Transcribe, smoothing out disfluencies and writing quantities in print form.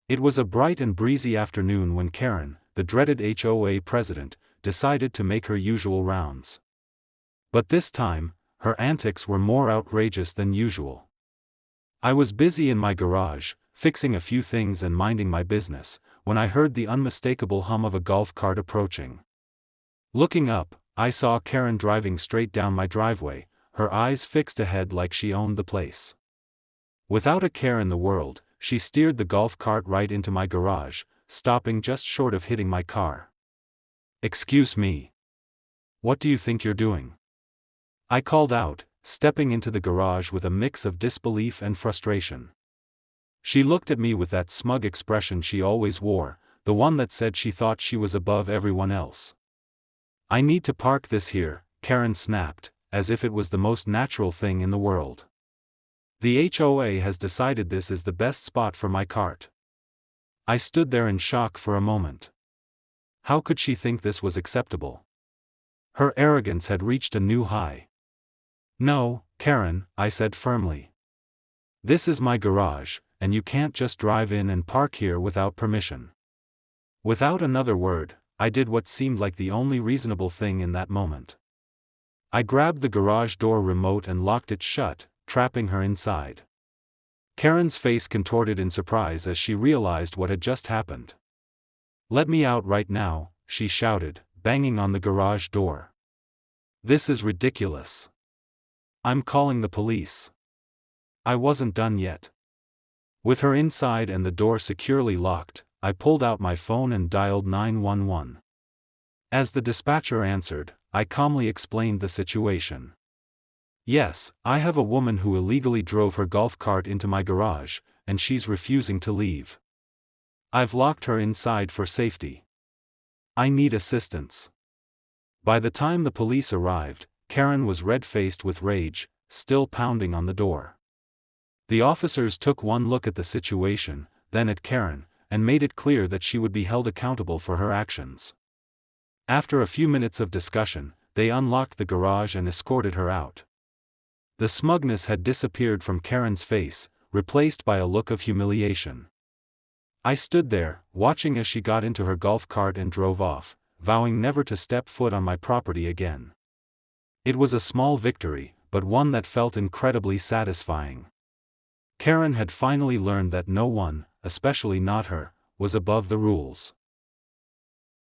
It was a bright and breezy afternoon when Karen, the dreaded HOA president, decided to make her usual rounds. But this time, her antics were more outrageous than usual. I was busy in my garage, fixing a few things and minding my business, when I heard the unmistakable hum of a golf cart approaching. Looking up, I saw Karen driving straight down my driveway, her eyes fixed ahead like she owned the place. Without a care in the world, she steered the golf cart right into my garage, stopping just short of hitting my car. "Excuse me. What do you think you're doing?" I called out, stepping into the garage with a mix of disbelief and frustration. She looked at me with that smug expression she always wore, the one that said she thought she was above everyone else. "I need to park this here," Karen snapped, as if it was the most natural thing in the world. "The HOA has decided this is the best spot for my cart." I stood there in shock for a moment. How could she think this was acceptable? Her arrogance had reached a new high. "No, Karen," I said firmly. "This is my garage, and you can't just drive in and park here without permission." Without another word, I did what seemed like the only reasonable thing in that moment. I grabbed the garage door remote and locked it shut, trapping her inside. Karen's face contorted in surprise as she realized what had just happened. "Let me out right now," she shouted, banging on the garage door. "This is ridiculous. I'm calling the police." I wasn't done yet. With her inside and the door securely locked, I pulled out my phone and dialed 911. As the dispatcher answered, I calmly explained the situation. "Yes, I have a woman who illegally drove her golf cart into my garage, and she's refusing to leave. I've locked her inside for safety. I need assistance." By the time the police arrived, Karen was red-faced with rage, still pounding on the door. The officers took one look at the situation, then at Karen, and made it clear that she would be held accountable for her actions. After a few minutes of discussion, they unlocked the garage and escorted her out. The smugness had disappeared from Karen's face, replaced by a look of humiliation. I stood there, watching as she got into her golf cart and drove off, vowing never to step foot on my property again. It was a small victory, but one that felt incredibly satisfying. Karen had finally learned that no one, especially not her, was above the rules.